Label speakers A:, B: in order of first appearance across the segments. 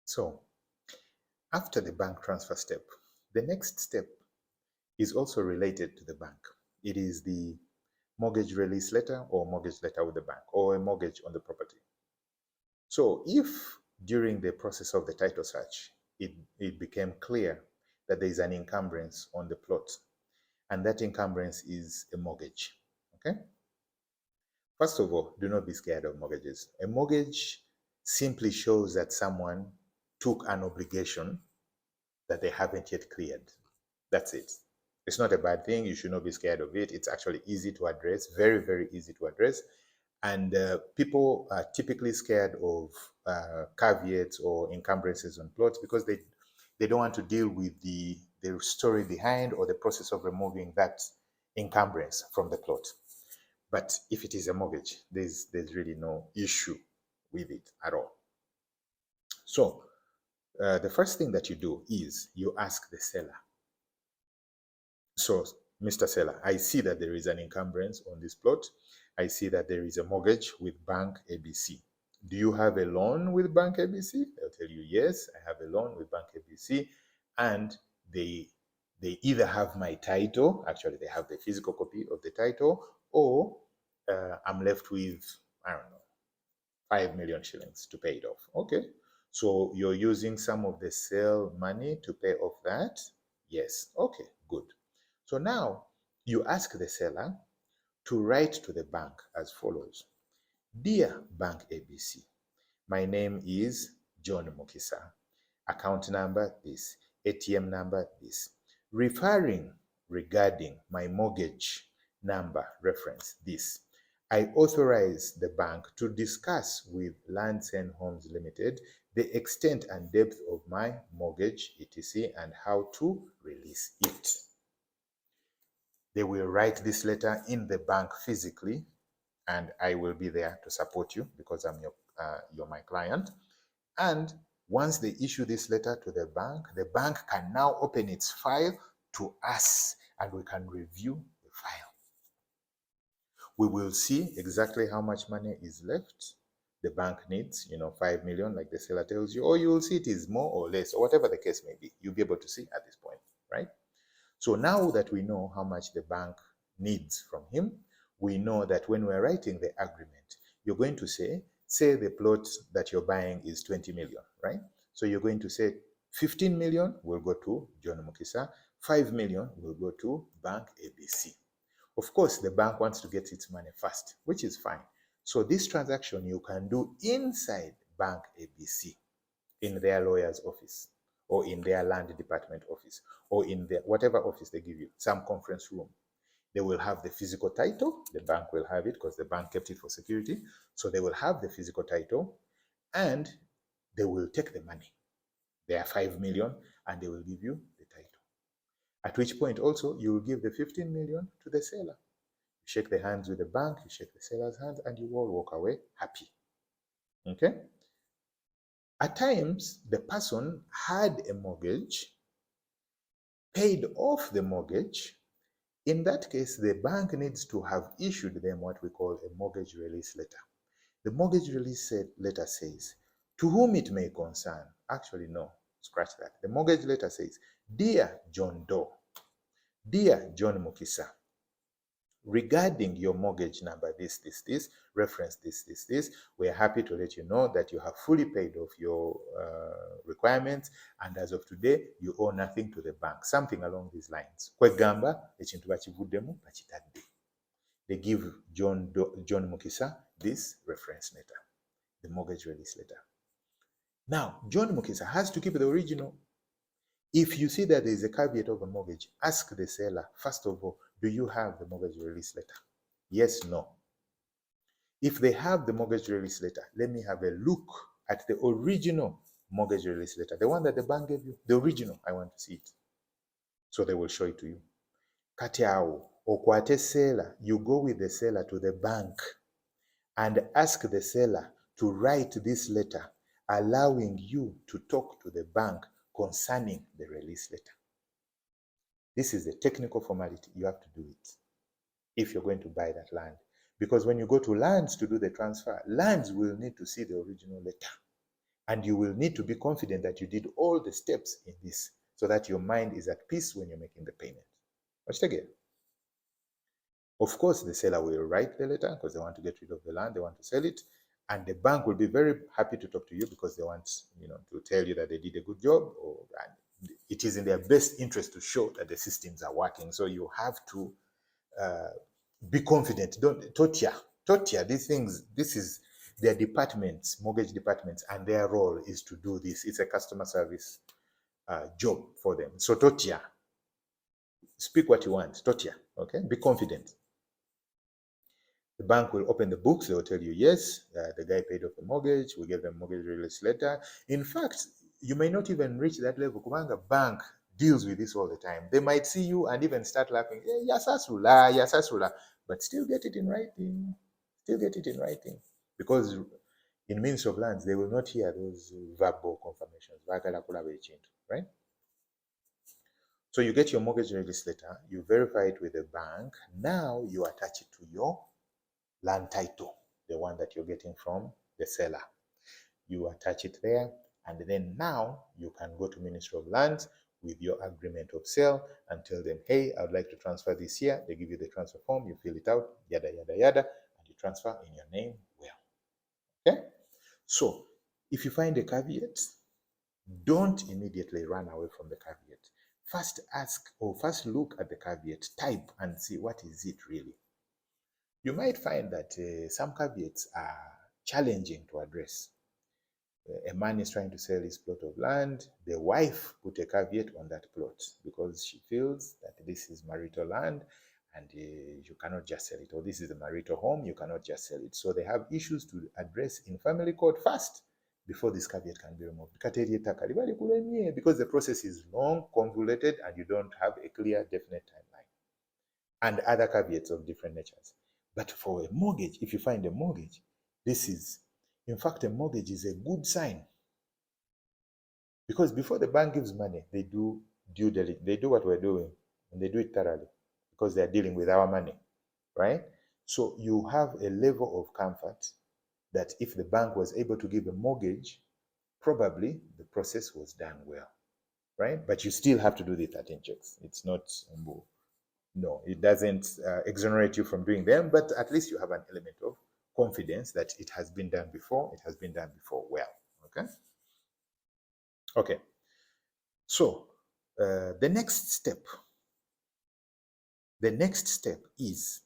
A: So after the bank transfer step, the next step is also related to the bank. It is the mortgage release letter or mortgage letter with the bank or a mortgage on the property. So if during the process of the title search, it became clear that there is an encumbrance on the plot, and that encumbrance is a mortgage, okay? First of all, do not be scared of mortgages. A mortgage simply shows that someone took an obligation that they haven't yet cleared. That's it. It's not a bad thing. You should not be scared of it. It's actually easy to address, very, very easy to address. And people are typically scared of caveats or encumbrances on plots because they don't want to deal with the story behind or the process of removing that encumbrance from the plot. But if it is a mortgage, there's really no issue with it at all. So the first thing that you do is you ask the seller. So, Mr. Seller, I see that there is an encumbrance on this plot. I see that there is a mortgage with Bank ABC. Do you have a loan with Bank ABC? They'll tell you, yes, I have a loan with Bank ABC. And they either have my title, actually they have the physical copy of the title, or I'm left with, I don't know, 5 million shillings to pay it off. Okay, so you're using some of the sale money to pay off that? Yes, okay, good. So now you ask the seller to write to the bank as follows. Dear Bank ABC, my name is John Mukisa. Account number this, ATM number this. Referring regarding my mortgage number reference this. I authorize the bank to discuss with Landsend Homes Limited the extent and depth of my mortgage, etc., and how to release it. They will write this letter in the bank physically, and I will be there to support you because you're my client. And once they issue this letter to the bank can now open its file to us, and we can review the file. We will see exactly how much money is left. The bank needs, 5 million, like the seller tells you, or you will see it is more or less, or whatever the case may be. You'll be able to see at this point, right? So now that we know how much the bank needs from him, we know that when we're writing the agreement, you're going to say the plot that you're buying is 20 million, right? So you're going to say 15 million will go to John Mukisa, 5 million will go to Bank ABC. Of course, the bank wants to get its money fast, which is fine. So this transaction you can do inside Bank ABC in their lawyer's office, or in their land department office, or in their whatever office they give you, some conference room. They will have the physical title. The bank will have it because the bank kept it for security. So they will have the physical title, and they will take the money. They are 5 million, and they will give you the title. At which point also you will give the 15 million to the seller. You shake the hands with the bank, you shake the seller's hands, and you all walk away happy. Okay? At times, the person had a mortgage, paid off the mortgage. In that case, the bank needs to have issued them what we call a mortgage release letter. The mortgage release letter says, to whom it may concern. Actually, no, scratch that. The mortgage letter says, Dear John Doe, Dear John Mukisa, regarding your mortgage number, this, reference this, we're happy to let you know that you have fully paid off your requirements, and as of today, you owe nothing to the bank. Something along these lines. Kwegamba, ekintu bakivuddemu bakitadde. They give John Mukisa this reference letter, the mortgage release letter. Now, John Mukisa has to keep the original. If you see that there is a caveat of a mortgage, ask the seller, first of all, do you have the mortgage release letter? Yes, no. If they have the mortgage release letter, let me have a look at the original mortgage release letter, the one that the bank gave you, the original. I want to see it. So they will show it to you. Katiao, okwate seller, you go with the seller to the bank and ask the seller to write this letter allowing you to talk to the bank concerning the release letter. This is a technical formality. You have to do it if you're going to buy that land. Because when you go to Lands to do the transfer, Lands will need to see the original letter. And you will need to be confident that you did all the steps in this so that your mind is at peace when you're making the payment. Watch it again. Of course, the seller will write the letter because they want to get rid of the land, they want to sell it. And the bank will be very happy to talk to you because they want, to tell you that they did a good job, or it is in their best interest to show that the systems are working. So you have to be confident. Don't totia these things. This is their departments, mortgage departments, and their role is to do this. It's a customer service job for them. So totia, speak what you want. Totia, okay? Be confident. The bank will open the books. They will tell you, yes, the guy paid off the mortgage. We gave them mortgage release letter. In fact, you may not even reach that level. Kubanga bank deals with this all the time. They might see you and even start laughing. Yasasula, yasasula, but still get it in writing. Still get it in writing. Because in Ministry of Lands, they will not hear those verbal confirmations. Right? So you get your mortgage release letter. You verify it with the bank. Now you attach it to your land title, the one that you're getting from the seller. You attach it there, and then now you can go to Ministry of Lands with your agreement of sale and tell them, hey, I would like to transfer this here. They give you the transfer form, you fill it out, yada, yada, yada, and you transfer in your name well. Okay? So if you find a caveat, don't immediately run away from the caveat. First ask, or first look at the caveat, type and see what is it really. You might find that some caveats are challenging to address. A man is trying to sell his plot of land. The wife put a caveat on that plot because she feels that this is marital land and you cannot just sell it. Or this is a marital home, you cannot just sell it. So they have issues to address in family court first before this caveat can be removed. Because the process is long, convoluted, and you don't have a clear, definite timeline. And other caveats of different natures. But for a mortgage, if you find a mortgage, in fact, a mortgage is a good sign. Because before the bank gives money, they do due diligence. They do what we're doing, and they do it thoroughly because they're dealing with our money, right? So you have a level of comfort that if the bank was able to give a mortgage, probably the process was done well, right? But you still have to do the 13 checks. It's not no, it doesn't exonerate you from doing them, but at least you have an element of confidence that it has been done before. It has been done before well. Okay. Okay. So the next step is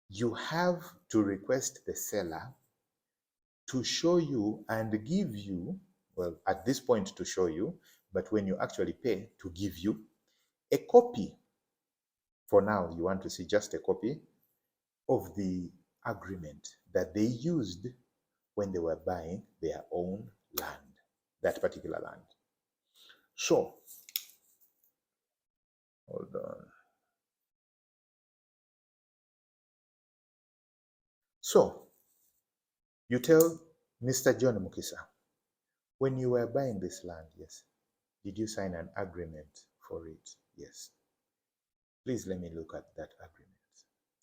A: you have to request the seller to show you and give you, well, at this point to show you, but when you actually pay, to give you a copy. For now, you want to see just a copy of the agreement that they used when they were buying their own land, that particular land. So, hold on. So, you tell Mr. John Mukisa, when you were buying this land, yes, did you sign an agreement for it? Yes. Please let me look at that agreement.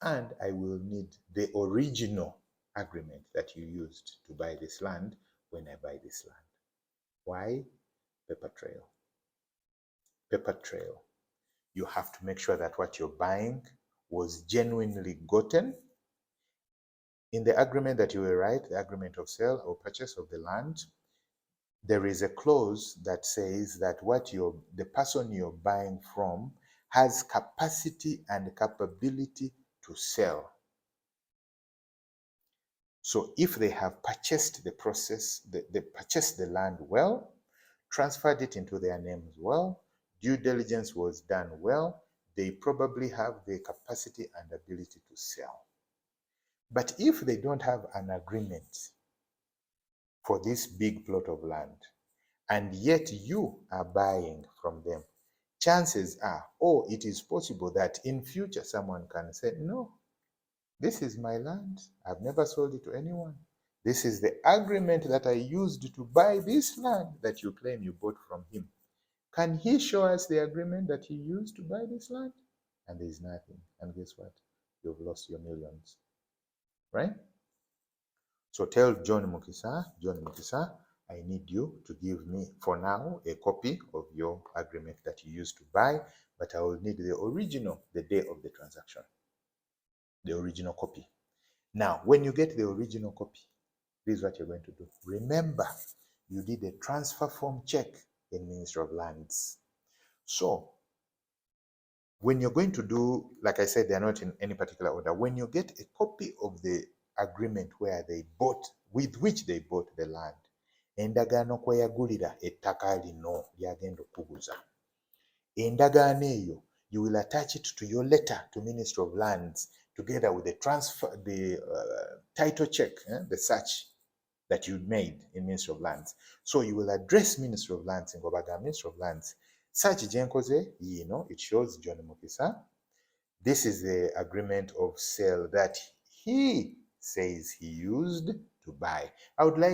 A: And I will need the original agreement that you used to buy this land when I buy this land. Why? Paper trail. Paper trail. You have to make sure that what you're buying was genuinely gotten. In the agreement that you will write, the agreement of sale or purchase of the land, there is a clause that says that the person you're buying from has capacity and capability to sell. So if they have purchased they purchased the land well, transferred it into their names well, due diligence was done well, they probably have the capacity and ability to sell. But if they don't have an agreement for this big plot of land, and yet you are buying from them, chances are, it is possible that in future someone can say, no, this is my land. I've never sold it to anyone. This is the agreement that I used to buy this land that you claim you bought from him. Can he show us the agreement that he used to buy this land? And there's nothing. And guess what? You've lost your millions. Right? So tell John Mukisa, I need you to give me, for now, a copy of your agreement that you used to buy, but I will need the original, the day of the transaction, the original copy. Now, when you get the original copy, this is what you're going to do. Remember, you did a transfer form check in Ministry of Lands. So, when you're going to do, like I said, they're not in any particular order. When you get a copy of the agreement where they bought, with which they bought the land, endagaano kwe yagulira ettaka lino lyagenda okuguza. Endagaano eyo, you will attach it to your letter to Ministry of Lands together with the transfer, the title check, the search that you made in Ministry of Lands. So you will address Ministry of Lands in Gobaga, Ministry of Lands. Search Jenkoze, it shows John Mukisa. This is the agreement of sale that he says he used to buy. I would like